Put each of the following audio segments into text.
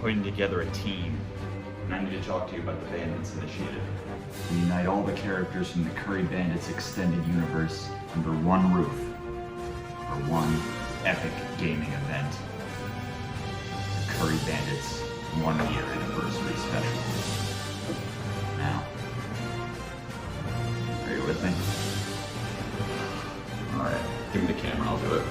putting together a team, and I need to talk to you about the Bandits Initiative. We unite all the characters from the Curry Bandits extended universe under one roof for one epic gaming event. The Curry Bandits 1 year anniversary special. Now, are you with me? Alright, give me the camera, I'll do it.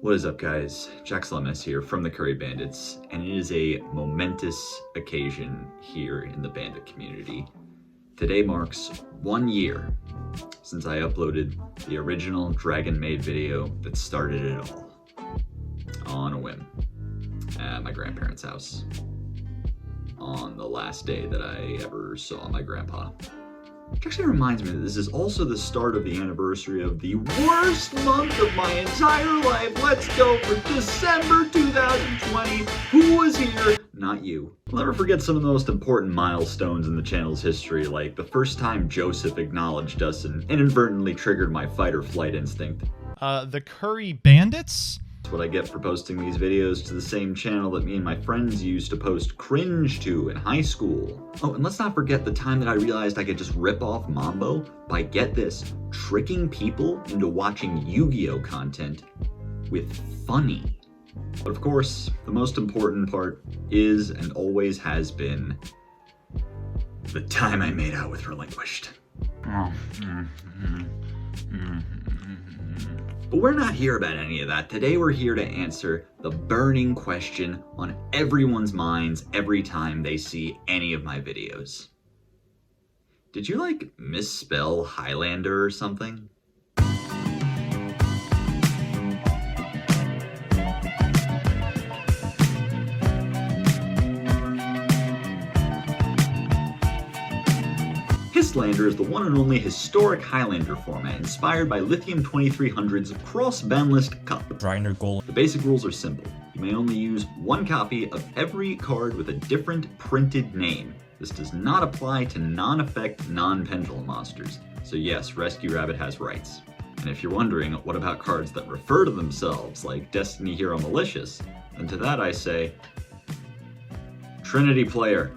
What is up, guys? Jax Lemus here from the Curry Bandits, and it is a momentous occasion here in the Bandit community. Today marks 1 year since I uploaded the original Dragon Maid video that started it all on a whim at my grandparents' house on the last day that I ever saw my grandpa. Which actually reminds me that this is also the start of the anniversary of the worst month of my entire life. Let's go for December 2020. Who was here? Not you. I'll never forget some of the most important milestones in the channel's history, like the first time Joseph acknowledged us and inadvertently triggered my fight or flight instinct. The Curry Bandits? That's what I get for posting these videos to the same channel that me and my friends used to post cringe to in high school. Oh, and let's not forget the time that I realized I could just rip off Mambo by, get this, tricking people into watching Yu-Gi-Oh content with funny. But of course, the most important part is and always has been the time I made out with Relinquished. But we're not here about any of that. Today we're here to answer the burning question on everyone's minds every time they see any of my videos. Did you, like, misspell Highlander or something? Highlander is the one and only historic Highlander format inspired by Lithium 2300's cross-banlist cup. The basic rules are simple. You may only use one copy of every card with a different printed name. This does not apply to non-effect, non-pendulum monsters. So yes, Rescue Rabbit has rights. And if you're wondering, what about cards that refer to themselves, like Destiny Hero Malicious? Then to that I say, Trinity Player.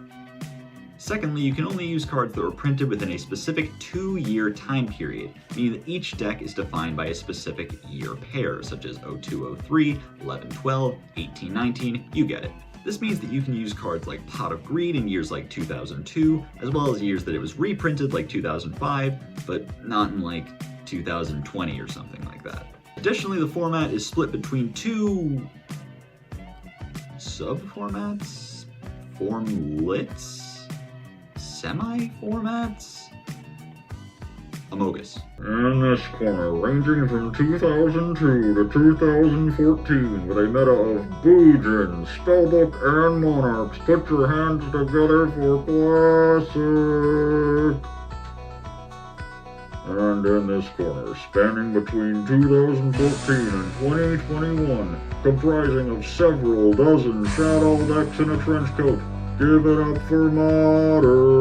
Secondly, you can only use cards that were printed within a specific 2-year time period, meaning that each deck is defined by a specific year pair, such as 0203, 1112, 1819, you get it. This means that you can use cards like Pot of Greed in years like 2002, as well as years that it was reprinted like 2005, but not in like 2020 or something like that. Additionally, the format is split between two sub-formats? Formlets? Semi-formats? Amogus. In this corner, ranging from 2002 to 2014, with a meta of Boojin, Spellbook, and Monarchs, put your hands together for Classic! And in this corner, spanning between 2014 and 2021, comprising of several dozen Shadow decks in a trench coat, give it up for Modern!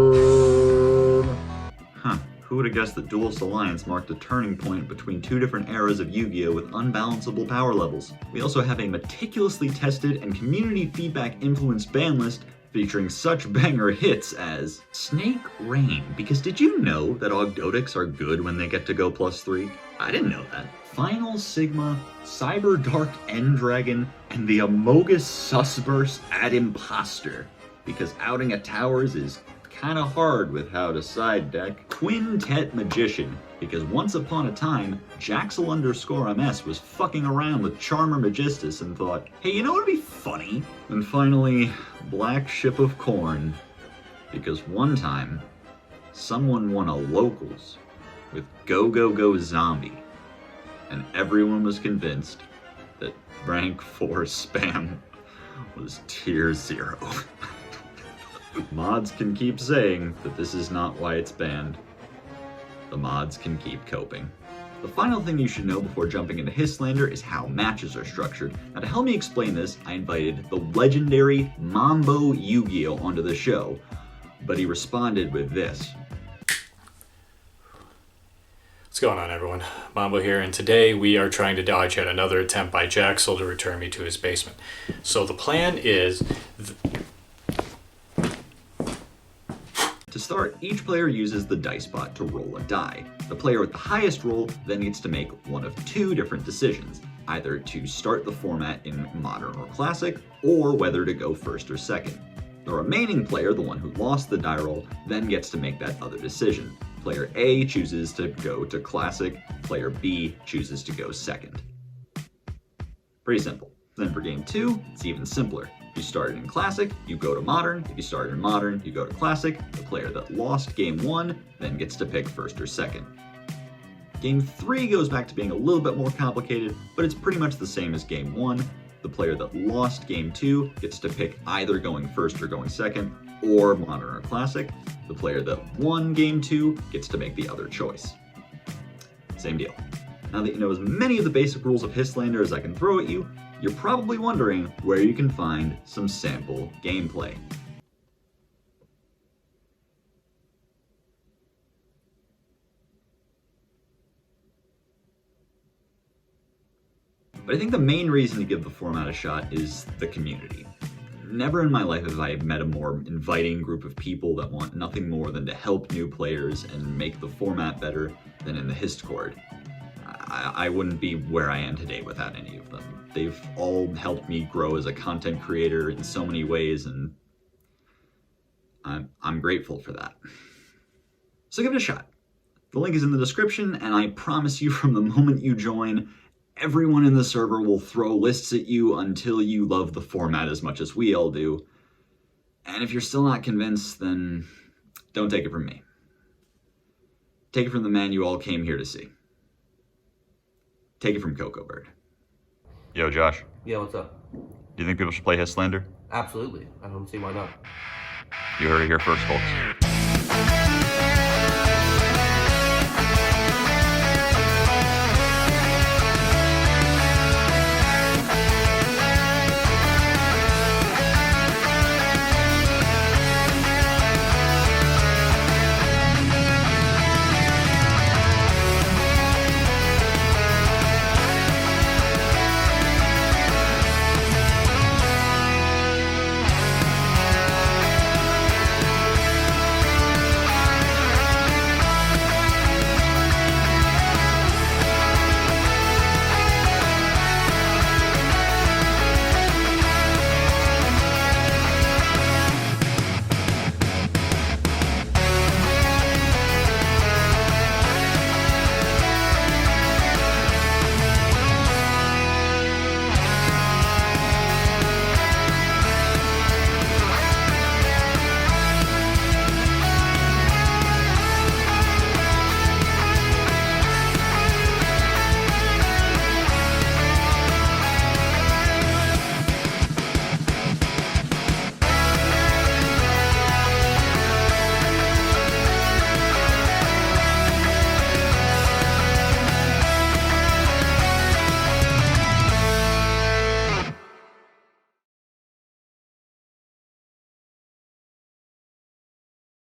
Huh, who would have guessed that Duelist Alliance marked a turning point between two different eras of Yu-Gi-Oh! With unbalanceable power levels. We also have a meticulously tested and community feedback influenced ban list featuring such banger hits as Snake Rain, because did you know that Ogdoadics are good when they get to go +3? I didn't know that. Final Sigma, Cyber Dark End-Dragon, and the Amogus Susburst ad Imposter, because outing at Towers is kinda hard with how to side deck. Quintet Magician, because once upon a time, Jaxel_MS was fucking around with Charmer Magistus and thought, hey, you know what would be funny? And finally, Black Ship of Corn, because one time, someone won a locals with Go Go Go Zombie, and everyone was convinced that rank 4 spam was tier 0. Mods can keep saying that this is not why it's banned. The mods can keep coping. The final thing you should know before jumping into Highlander is how matches are structured. Now to help me explain this, I invited the legendary Mambo Yu-Gi-Oh onto the show. but he responded with this. What's going on, everyone? Mambo here, and today we are trying to dodge yet another attempt by Jaxel to return me to his basement. So the plan is... To start, each player uses the dice bot to roll a die. The player with the highest roll then gets to make one of two different decisions, either to start the format in Modern or Classic, or whether to go first or second. The remaining player, the one who lost the die roll, then gets to make that other decision. Player A chooses to go to Classic, player B chooses to go second. Pretty simple. Then for game 2, it's even simpler. If you started in Classic, you go to Modern. If you started in Modern, you go to Classic. The player that lost game 1 then gets to pick first or second. Game 3 goes back to being a little bit more complicated, but it's pretty much the same as game 1. The player that lost game 2 gets to pick either going first or going second, or Modern or Classic. The player that won game 2 gets to make the other choice. Same deal. Now that you know as many of the basic rules of Histlander as I can throw at you, you're probably wondering where you can find some sample gameplay. But I think the main reason to give the format a shot is the community. Never in my life have I met a more inviting group of people that want nothing more than to help new players and make the format better than in the Histcord. I wouldn't be where I am today without any of them. They've all helped me grow as a content creator in so many ways, and I'm grateful for that. So give it a shot. The link is in the description, and I promise you from the moment you join, everyone in the server will throw lists at you until you love the format as much as we all do. And if you're still not convinced, then don't take it from me. Take it from the man you all came here to see. Take it from Coco Bird. Yo, Josh, Yeah, what's up? do you think people should play Histlander? Absolutely. I don't see why not. You heard it here first, folks.